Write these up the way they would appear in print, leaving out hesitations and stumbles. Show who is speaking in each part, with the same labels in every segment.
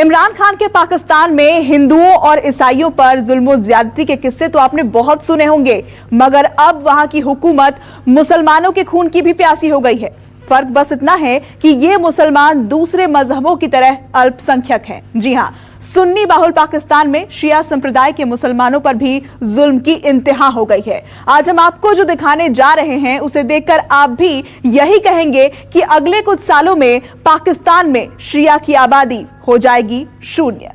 Speaker 1: इमरान खान के पाकिस्तान में हिंदुओं और ईसाइयों पर जुल्म ज्यादती के किस्से तो आपने बहुत सुने होंगे, मगर अब वहां की हुकूमत मुसलमानों के खून की भी प्यासी हो गई है। फर्क बस इतना है कि ये मुसलमान दूसरे मजहबों की तरह अल्पसंख्यक हैं। जी हां, सुन्नी बाहुल पाकिस्तान में शिया संप्रदाय के मुसलमानों पर भी जुल्म की इंतहा हो गई है। आज हम आपको जो दिखाने जा रहे हैं उसे देखकर आप भी यही कहेंगे कि अगले कुछ सालों में पाकिस्तान में शिया की आबादी हो जाएगी शून्य।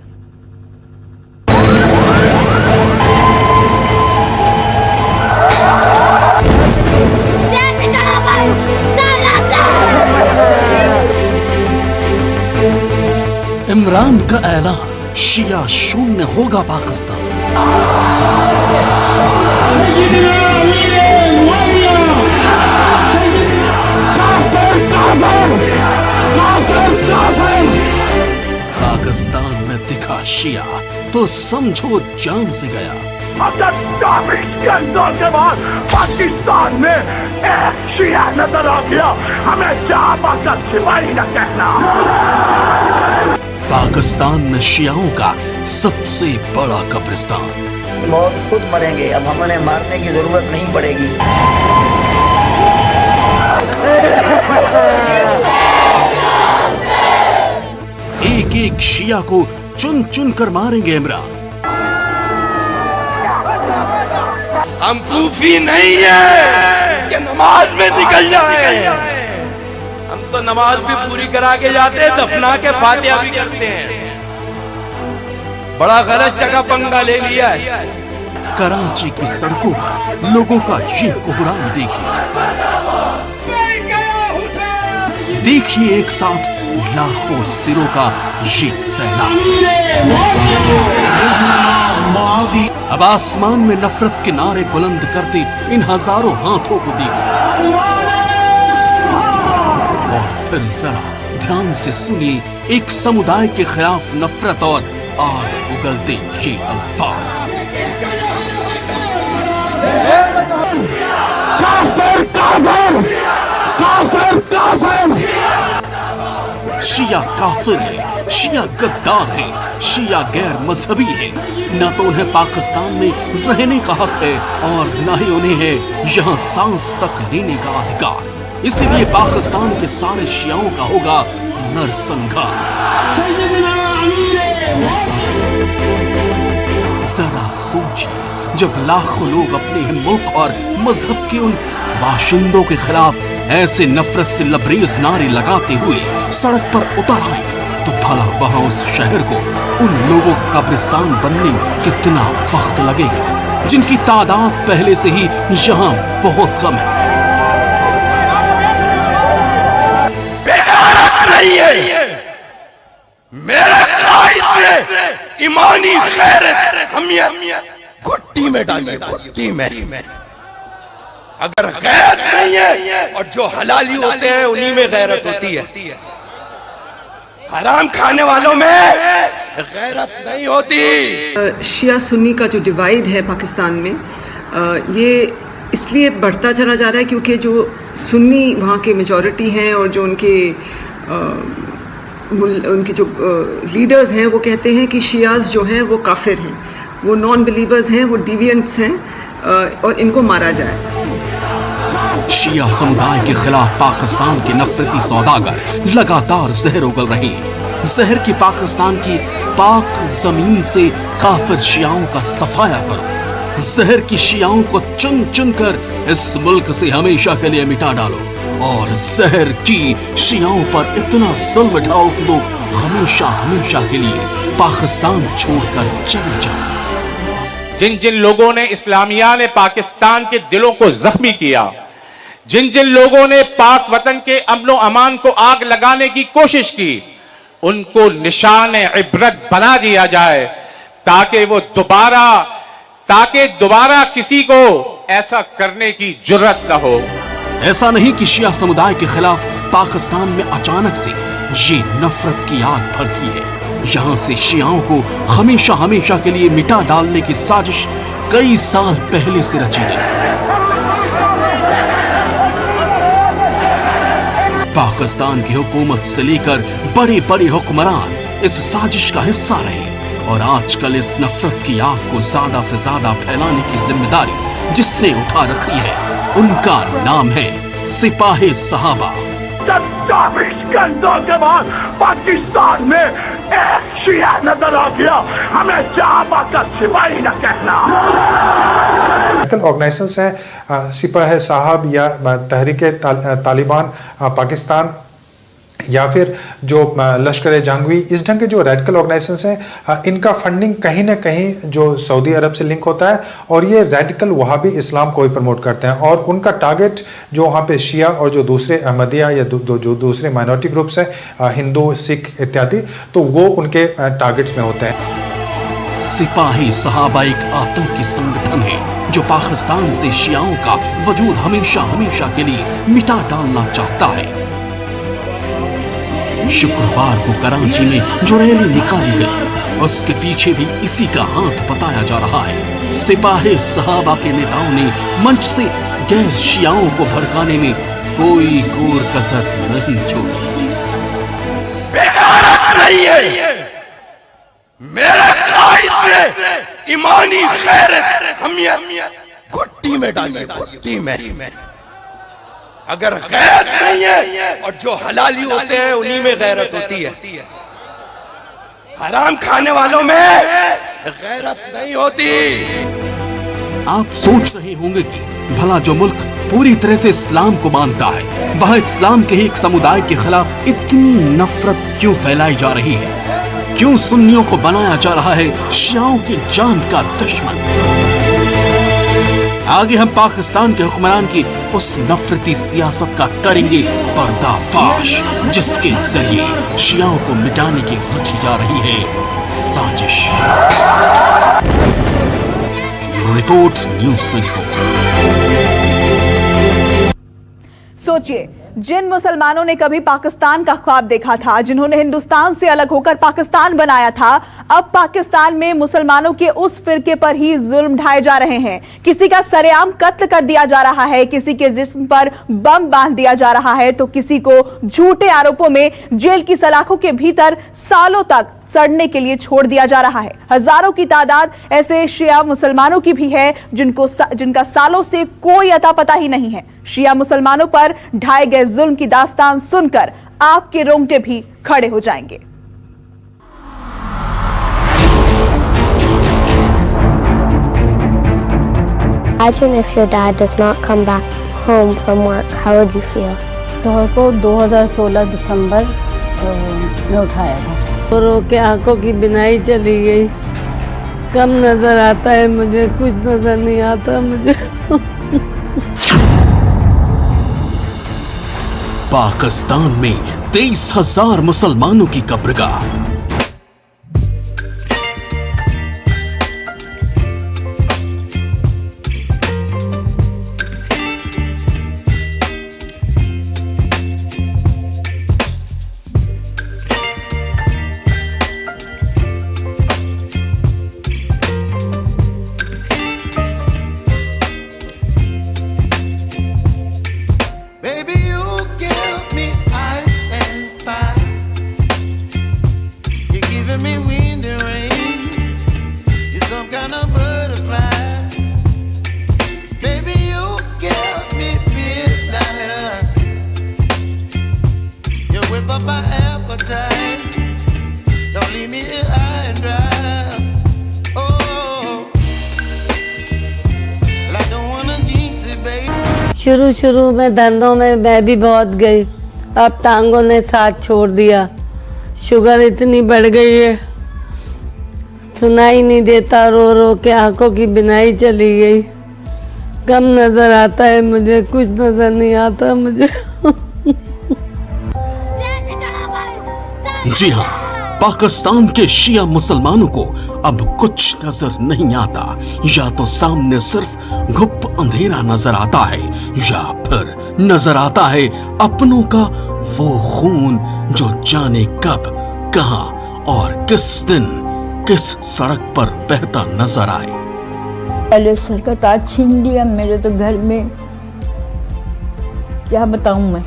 Speaker 2: इमरान का ऐलान, शिया शून्य होगा पाकिस्तान। पाकिस्तान में दिखा शिया तो समझो जान से गया।
Speaker 3: के अंदर के बाद पाकिस्तान में एक शिया नजर आ गया, हमें जामा का सिपाही न कहना।
Speaker 2: पाकिस्तान में शियाओं का सबसे बड़ा कब्रिस्तान।
Speaker 4: मौत खुद मरेंगे, अब हमें मारने की जरूरत नहीं पड़ेगी।
Speaker 2: एक एक शिया को चुन चुन कर मारेंगे इमरान।
Speaker 3: हम कूफी नहीं है कि नमाज में निकल जाए। हम तो नमाज भी पूरी करा के जाते हैं, दफना के फातिहा भी करते हैं। बड़ा गलत जगह पंगा ले लिया है।
Speaker 2: कराची की सड़कों पर लोगों का ये कोहराम देखिए एक साथ लाखों सिरों का ये सैलाब। अब आसमान में नफरत के नारे बुलंद करते इन हजारों हाथों को देखिए और फिर जरा ध्यान से सुनिए एक समुदाय के खिलाफ नफरत और आग उगलते ये अल्फाज। शिया काफिर है, शिया गद्दार है, शिया गैर मजहबी है। न तो उन्हें पाकिस्तान में रहने का हक है और न ही उन्हें है यहाँ सांस तक लेने का अधिकार। इसीलिए पाकिस्तान के सारे शियाओं का होगा नरसंहार। जरा सोचिए, जब लाखों लोग अपने ही मुल्क और मजहब के उन बाशिंदों के खिलाफ ऐसे नफरत से लबरेज नारे लगाते हुए सड़क पर उतर आए, तो भला वहां उस शहर को उन लोगों का कब्रिस्तान बनने में कितना वक्त लगेगा, जिनकी तादाद पहले से ही यहाँ बहुत कम है।
Speaker 3: नहीं है मेरे ख्याल से ईमानी गैरत हमियत घुट्टी में डालिए, घुट्टी में। अगर गैरत नहीं है और जो हलाली होते हैं उन्हीं में गैरत होती है, हराम खाने वालों में गैरत नहीं होती।
Speaker 5: शिया सुन्नी का जो डिवाइड है पाकिस्तान में, ये इसलिए बढ़ता चला जा रहा है क्योंकि जो सुन्नी वहाँ के मेजॉरिटी हैं और जो उनके जो लीडर्स हैं वो कहते हैं कि शियाज जो हैं वो काफिर हैं, वो नॉन बिलीवर्स हैं, वो डिविएंट्स हैं और इनको मारा जाए।
Speaker 2: शिया समुदाय के खिलाफ पाकिस्तान के नफरती सौदागर लगातार जहर उगल रहे हैं। जहर की पाकिस्तान की पाक जमीन से काफिर शियाओं का सफाया करो। जहर की शियाओं को चुन चुन कर इस मुल्क से हमेशा के लिए मिटा डालो और जहर की शियाओं पर इतना जुल्म ढाओ कि वो हमेशा हमेशा के लिए पाकिस्तान छोड़कर चले जाए।
Speaker 6: जिन जिन लोगों ने इस्लामिया ने पाकिस्तान के दिलों को जख्मी किया, जिन जिन लोगों ने पाक वतन के अमन व अमान को आग लगाने की कोशिश की, उनको निशान इबरत बना दिया जाए ताकि दोबारा किसी को ऐसा करने की जुर्रत न हो।
Speaker 2: ऐसा नहीं कि शिया समुदाय के खिलाफ पाकिस्तान में अचानक से ये नफरत की आग भड़की है। यहाँ से शियाओं को हमेशा हमेशा के लिए मिटा डालने की साजिश कई साल पहले से रची गई। पाकिस्तान की हुकूमत से लेकर बड़े बड़े हुक्मरान इस साजिश का हिस्सा रहे और आजकल इस नफरत की आग को ज्यादा से ज्यादा फैलाने की जिम्मेदारी जिसने उठा रखी है, उनका नाम है सिपाही साहबा।
Speaker 3: 24 घंटों के बाद पाकिस्तान में एक शिया नजर आ गया, हमें जहां का सिपाही न कहना।
Speaker 7: ऑर्गेनाइजेशंस हैं सिपाही साहब या तहरीके तालिबान पाकिस्तान या फिर जो लश्कर जंगवी, इस ढंग के जो रेडिकल ऑर्गेनाइजेशंस हैं इनका फंडिंग कहीं ना कहीं जो सऊदी अरब से लिंक होता है और ये रेडिकल वहाबी इस्लाम को ही प्रमोट करते हैं और उनका टारगेट जो वहाँ पे शिया और जो दूसरे अहमदिया या जो दूसरे माइनॉरिटी ग्रुप्स हैं हिंदू सिख इत्यादि, तो वो उनके टारगेट्स में होते हैं।
Speaker 2: सिपाही साहबा एक आतंकी संगठन है जो पाकिस्तान से शियाओं का वजूद हमेशा हमेशा के लिए मिटा डालना चाहता है। शुक्रवार को कराची में जो रैली निकाली गई उसके पीछे भी इसी का हाथ बताया जा रहा है। सिपाही साहबा के नेताओं ने मंच से गैर शियाओं को भड़काने में कोई कोर कसर नहीं छोड़ी।
Speaker 3: नहीं है मेरे कायद से ईमानी गैरत हमियत घुट्टी में डालिए, घुट्टी में। अगर गैरत नहीं है और जो हलाली होते हैं उन्हीं में गैरत होती है, हराम खाने वालों में गैरत नहीं होती।
Speaker 2: आप सोच रहे होंगे कि भला जो मुल्क पूरी तरह से इस्लाम को मानता है वह इस्लाम के ही एक समुदाय के खिलाफ इतनी नफरत क्यों फैलाई जा रही है? क्यों सुन्नियों को बनाया जा रहा है शियाओं की जान का दुश्मन? आगे हम पाकिस्तान के हुक्मरान की उस नफरती सियासत का करेंगे पर्दाफाश जिसके जरिए शियाओं को मिटाने की रची जा रही है साजिश। Report news 24।
Speaker 1: सोचिए, जिन मुसलमानों ने कभी पाकिस्तान का ख्वाब देखा था, जिन्होंने हिंदुस्तान से अलग होकर पाकिस्तान बनाया था, अब पाकिस्तान में मुसलमानों के उस फिरके पर ही जुल्म ढाए जा रहे हैं। किसी का सरेआम कत्ल कर दिया जा रहा है, किसी के जिस्म पर बम बांध दिया जा रहा है, तो किसी को झूठे आरोपों में जेल की सलाखों के भीतर सालों तक सड़ने के लिए छोड़ दिया जा रहा है। हजारों की तादाद ऐसे शिया मुसलमानों की भी है जिनका सालों से कोई अता पता ही नहीं है। शिया मुसलमानों पर ढाए गए जुल्म की दास्तान सुनकर आपके रोंगटे भी खड़े हो जाएंगे।
Speaker 8: Imagine if your dad does not come back home from work, how would you feel?
Speaker 9: को 2016 दिसंबर में उठाया था। रो के आंखों की बिनाई चली गई, कम नजर आता है मुझे, कुछ नजर नहीं आता मुझे।
Speaker 2: पाकिस्तान में 23,000 मुसलमानों की कब्रगाह।
Speaker 9: शुरू में धंधों में मैं भी बहुत गई, अब टांगों ने साथ छोड़ दिया। शुगर इतनी बढ़ गई है, सुनाई नहीं देता, रो रो के आंखों की बिनाई चली गई, कम नजर आता है मुझे, कुछ नजर नहीं आता मुझे।
Speaker 2: जी हाँ, पाकिस्तान के शिया मुसलमानों को अब कुछ नजर नहीं आता। या तो सामने सिर्फ घुप अंधेरा नजर आता है या फिर नजर आता है अपनों का वो खून जो जाने कब, कहां और किस दिन किस सड़क पर बहता नजर आए।
Speaker 10: पहले सर का ताज छीन लिया मेरे तो घर में, क्या बताऊं मैं।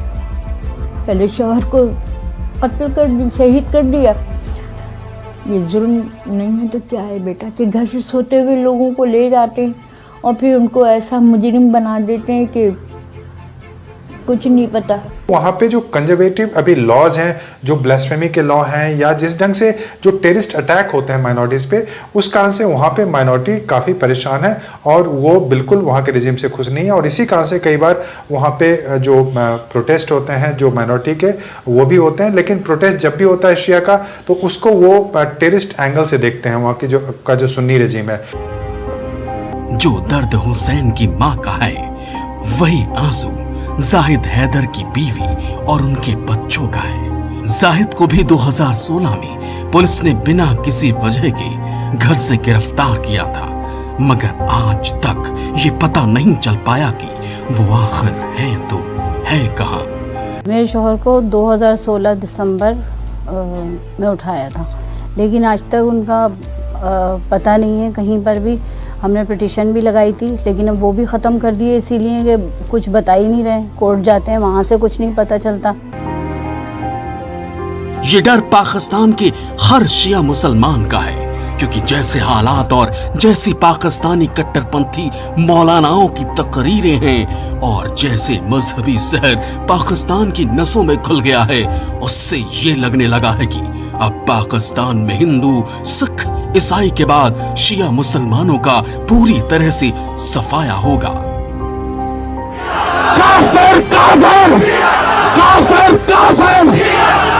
Speaker 10: पहले शौहर को कत्ल कर दी, शहीद कर दिया, ये जुल्म नहीं है तो क्या है बेटा कि घर से सोते हुए लोगों को ले जाते हैं और फिर उनको ऐसा मुजरिम बना देते हैं कि कुछ नहीं पता।
Speaker 7: वहाँ पे जो कंजर्वेटिव अभी लॉज हैं, जो ब्लास्फेमी के लॉ हैं, या जिस ढंग से जो टेररिस्ट अटैक होते हैं माइनॉरिटीज़ पे, उस कारण से वहाँ पे माइनॉरिटी काफ़ी परेशान है और वो बिल्कुल वहाँ के रिजीम से खुश नहीं है। और इसी कारण से कई बार वहाँ पे जो प्रोटेस्ट होते हैं जो माइनॉरिटी के, वो भी होते हैं। लेकिन प्रोटेस्ट जब भी होता है शिया का, तो उसको वो टेररिस्ट एंगल से देखते हैं वहाँ की जो सुन्नी रिजीम है।
Speaker 2: जो दर्द हुसैन की माँ का है, वही आंसू जाहिद हैदर की बीवी और उनके बच्चों का है। जाहिद को भी 2016 में पुलिस ने बिना किसी वजह के घर से गिरफ्तार किया था, मगर आज तक ये पता नहीं चल पाया कि वो आखिर है तो है कहाँ।
Speaker 11: मेरे शौहर को 2016 दिसंबर में उठाया था, लेकिन आज तक उनका पता नहीं है कहीं पर भी। हमने पिटीशन भी लगाई थी, लेकिन अब वो भी ख़त्म कर दिए, इसीलिए कि कुछ बता ही नहीं रहे। कोर्ट जाते हैं, वहाँ से कुछ नहीं पता चलता।
Speaker 2: ये डर पाकिस्तान के हर शिया मुसलमान का है, क्योंकि जैसे हालात और जैसी पाकिस्तानी कट्टरपंथी मौलानाओं की तकरीरें हैं और जैसे मजहबी जहर पाकिस्तान की नसों में घुल गया है, उससे ये लगने लगा है कि अब पाकिस्तान में हिंदू, सिख, ईसाई के बाद शिया मुसलमानों का पूरी तरह से सफाया होगा।
Speaker 3: काफिर, काफिर, काफिर, काफिर।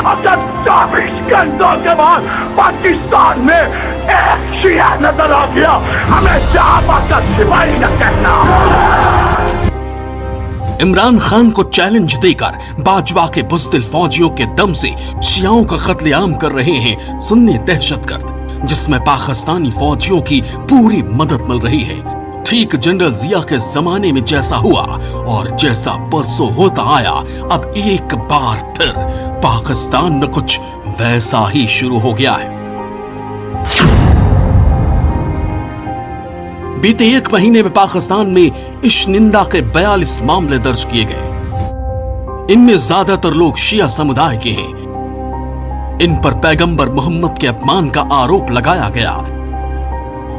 Speaker 3: अब 24 घंटों के बाद पाकिस्तान में एक शिया नजर आ गया, हमें जहां का सिपाही न कहना।
Speaker 2: इमरान खान को चैलेंज देकर बाजवा के बुज़दिल फौजियों के दम से शियाओं का कत्लेआम कर रहे हैं सुन्नी दहशतगर्द, जिसमें पाकिस्तानी फौजियों की पूरी मदद मिल रही है। ठीक जनरल जिया के जमाने में जैसा हुआ और जैसा परसों होता आया, अब एक बार फिर पाकिस्तान में कुछ वैसा ही शुरू हो गया है। बीते एक महीने में पाकिस्तान में इश्क-निंदा के 42 मामले दर्ज किए गए। इनमें ज्यादातर लोग शिया समुदाय के हैं। इन पर पैगंबर मोहम्मद के अपमान का आरोप लगाया गया।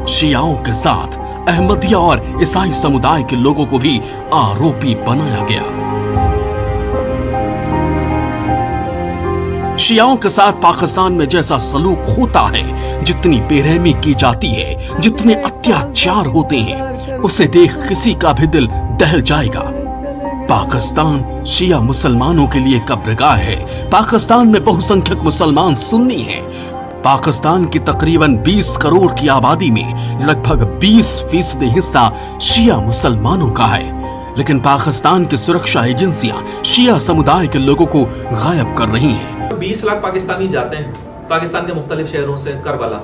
Speaker 2: शियाओं के साथ अहमदिया और ईसाई समुदाय के लोगों को भी आरोपी बनाया गया। शियाओं के साथ पाकिस्तान में जैसा सलूक होता है, जितनी बेरहमी की जाती है, जितने अत्याचार होते हैं, उसे देख किसी का भी दिल दहल जाएगा। पाकिस्तान शिया मुसलमानों के लिए कब्रगाह है। पाकिस्तान में बहुसंख्यक मुसलमान सुन्नी हैं। पाकिस्तान की तकरीबन 20 करोड़ की आबादी में लगभग 20% हिस्सा शिया मुसलमानों का है। लेकिन पाकिस्तान की सुरक्षा एजेंसियां शिया समुदाय के लोगों को गायब कर रही हैं।
Speaker 12: 20 लाख पाकिस्तानी जाते हैं पाकिस्तान के मुख्तलिफ शहरों से करबला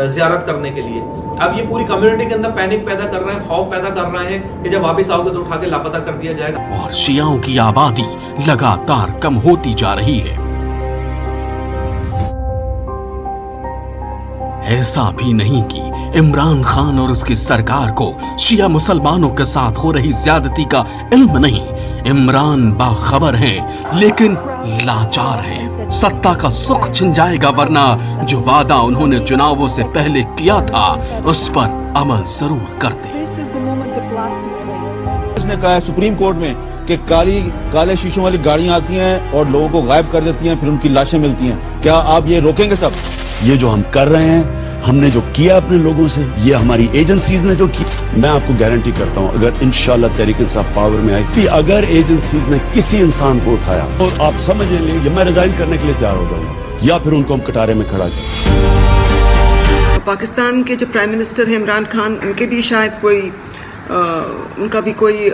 Speaker 12: ज़ियारत करने के लिए। अब ये पूरी कम्युनिटी के अंदर पैनिक पैदा कर रहे हैं, खौफ पैदा कर रहे हैं कि जब वापस आओगे तो उठा के लापता कर दिया जाएगा।
Speaker 2: और शियाओं की आबादी लगातार कम होती जा रही है। ऐसा भी नहीं कि इमरान खान और उसकी सरकार को शिया मुसलमानों के साथ हो रही ज्यादती का इल्म नहीं। इमरान बाखबर हैं, लेकिन लाचार हैं। सत्ता का सुख छिन जाएगा, वरना जो वादा उन्होंने चुनावों से पहले किया था उस पर अमल जरूर करते।
Speaker 13: उसने कहा है सुप्रीम कोर्ट में कि काले शीशों वाली गाड़ियां आती हैं और लोगों को गायब कर देती हैं, फिर उनकी लाशें मिलती हैं। क्या आप ये रोकेंगे? सब
Speaker 14: ये जो हम कर रहे हैं, हमने जो किया अपने लोगों से, ये हमारी एजेंसीज ने जो की, मैं आपको गारंटी करता हूं अगर इंशाल्लाह तहरीक इंसाफ पावर में आई, अगर एजेंसीज ने किसी इंसान को उठाया और आप समझ लेंगे मैं रिजाइन करने के लिए तैयार हो जाऊंगा, या फिर उनको हम कटारे में खड़ा करें।
Speaker 5: पाकिस्तान के जो प्राइम मिनिस्टर हैं इमरान खान, उनके भी शायद कोई उनका भी कोई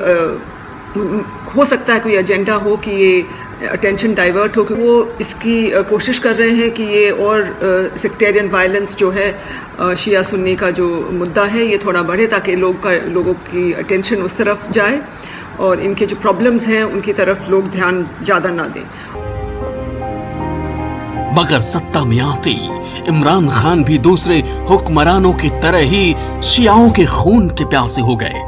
Speaker 5: हो सकता है कोई एजेंडा हो कि ये अटेंशन डाइवर्ट हो, कि वो इसकी कोशिश कर रहे हैं कि ये और सेक्टेरियन वायलेंस जो है शिया सुन्नी का जो मुद्दा है ये थोड़ा बढ़े, ताकि लोगों की अटेंशन उस तरफ जाए और इनके जो प्रॉब्लम्स हैं उनकी तरफ लोग ध्यान ज़्यादा ना दें।
Speaker 2: मगर सत्ता में आते ही इमरान खान भी दूसरे हुक्मरानों की तरह ही शियाओं के खून के प्यासे हो गए।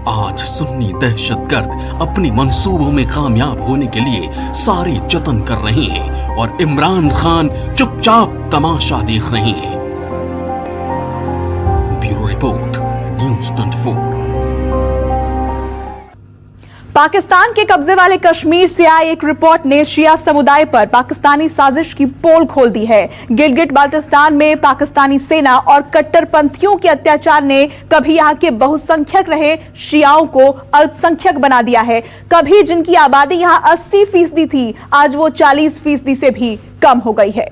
Speaker 2: आज सुन्नी दहशतगर्द अपनी मंसूबों में कामयाब होने के लिए सारे जतन कर रहे हैं और इमरान खान चुपचाप तमाशा देख रहे हैं। Bureau report, news 24।
Speaker 1: पाकिस्तान के कब्जे वाले कश्मीर से आई एक रिपोर्ट ने शिया समुदाय पर पाकिस्तानी साजिश की पोल खोल दी है। गिलगिट बाल्टिस्तान में पाकिस्तानी सेना और कट्टरपंथियों के अत्याचार ने कभी यहां के बहुसंख्यक रहे शियाओं को अल्पसंख्यक बना दिया है। कभी जिनकी आबादी यहां 80% थी, आज वो 40% से भी कम हो गई है।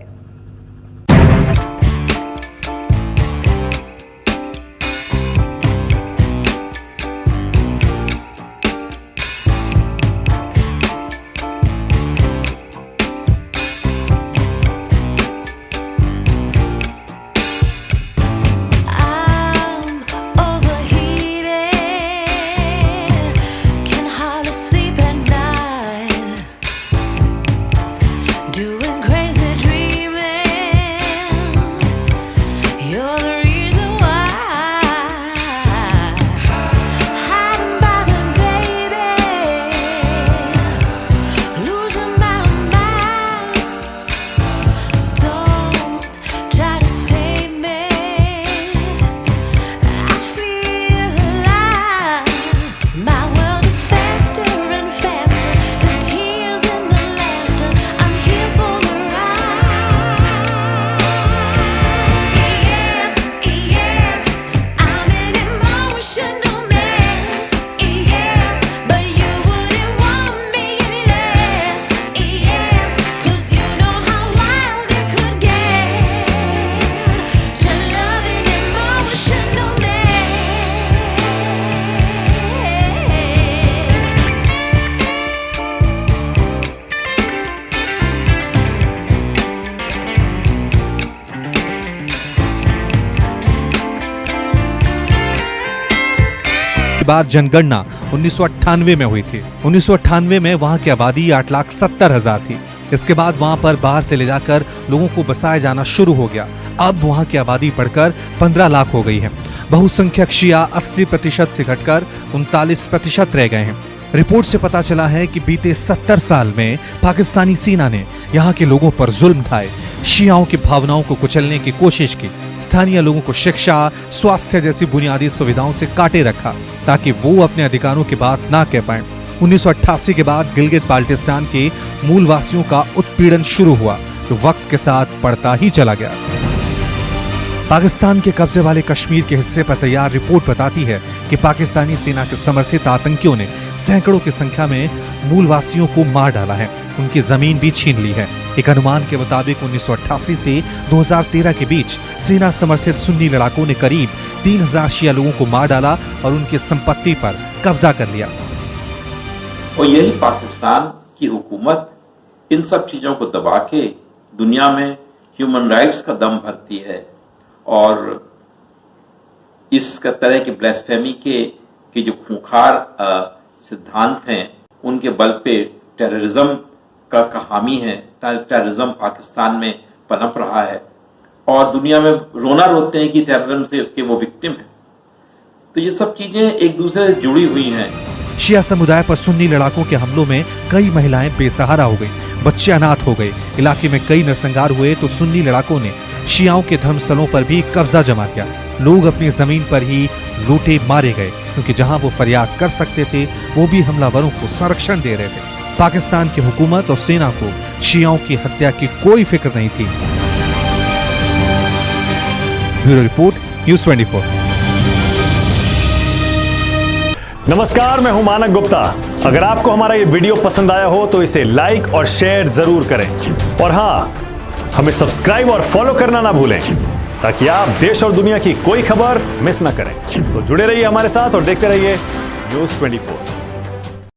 Speaker 15: बाद जनगणना 1998 में हुई थी। 1998 में वहां की आबादी 8,70,000 थी। इसके बाद वहां पर बाहर से ले जाकर लोगों को बसाया जाना शुरू हो गया। अब वहां की आबादी बढ़कर 15 लाख हो गई है। बहुसंख्यक शिया 80% से घटकर 39% रह गए हैं। रिपोर्ट से पता चला है कि बीते 70 साल में पाकिस्तानी सेना ने यहाँ के लोगों पर जुल्म ढाए, शियाओं की भावनाओं को कुचलने की कोशिश की, स्थानीय लोगों को शिक्षा, स्वास्थ्य जैसी बुनियादी सुविधाओं से काटे रखा ताकि वो अपने अधिकारों की बात ना कह पाए। 1988 के बाद गिलगित बाल्टिस्तान के मूलवासियों का उत्पीड़न शुरू हुआ, जो वक्त के साथ बढ़ता ही चला गया। पाकिस्तान के कब्जे वाले कश्मीर के हिस्से पर तैयार रिपोर्ट बताती है कि पाकिस्तानी सेना के समर्थित आतंकियों ने सैकड़ों की संख्या में मूलवासियों को मार डाला है, उनकी जमीन भी छीन ली है। एक अनुमान के मुताबिक 1988 से 2013 के बीच सेना समर्थित सुन्नी लड़ाकों ने करीब 3000 शिया लोगों को मार डाला और उनकी संपत्ति पर कब्जा कर लिया।
Speaker 16: और यही पाकिस्तान की हुकूमत इन सब चीजों को दबा के दुनिया में ह्यूमन राइट्स का दम भरती है और इस तरह की ब्लास्फेमी के जो खूंखार सिद्धांत हैं उनके बल पे टेररिज्म का हामी है। टेररिज्म पाकिस्तान में पनप रहा है और दुनिया में रोना रोते हैं कि टेररिज्म से के वो विक्टिम है। तो ये सब चीजें एक दूसरे से जुड़ी हुई हैं।
Speaker 15: शिया समुदाय पर सुन्नी लड़ाकों के हमलों में कई महिलाएं बेसहारा हो गई, बच्चे अनाथ हो गए। इलाके में कई नरसंहार हुए तो सुन्नी लड़ाकों ने शियाओं के धर्मस्थलों पर भी कब्जा जमा किया। लोग अपनी जमीन पर ही लूटे मारे गए, क्योंकि जहां वो फरियाद कर सकते थे वो भी हमलावरों को संरक्षण दे रहे थे। पाकिस्तान की हुकूमत और सेना को शियाओं की हत्या की कोई फिक्र नहीं थी। Bureau report, news 24।
Speaker 17: नमस्कार, मैं हूं मानक गुप्ता। अगर आपको हमारा ये वीडियो पसंद आया हो तो इसे लाइक और शेयर जरूर करें और हाँ, हमें सब्सक्राइब और फॉलो करना ना भूलें ताकि आप देश और दुनिया की कोई खबर मिस ना करें। तो जुड़े रहिए हमारे साथ और देखते रहिए न्यूज़ 24।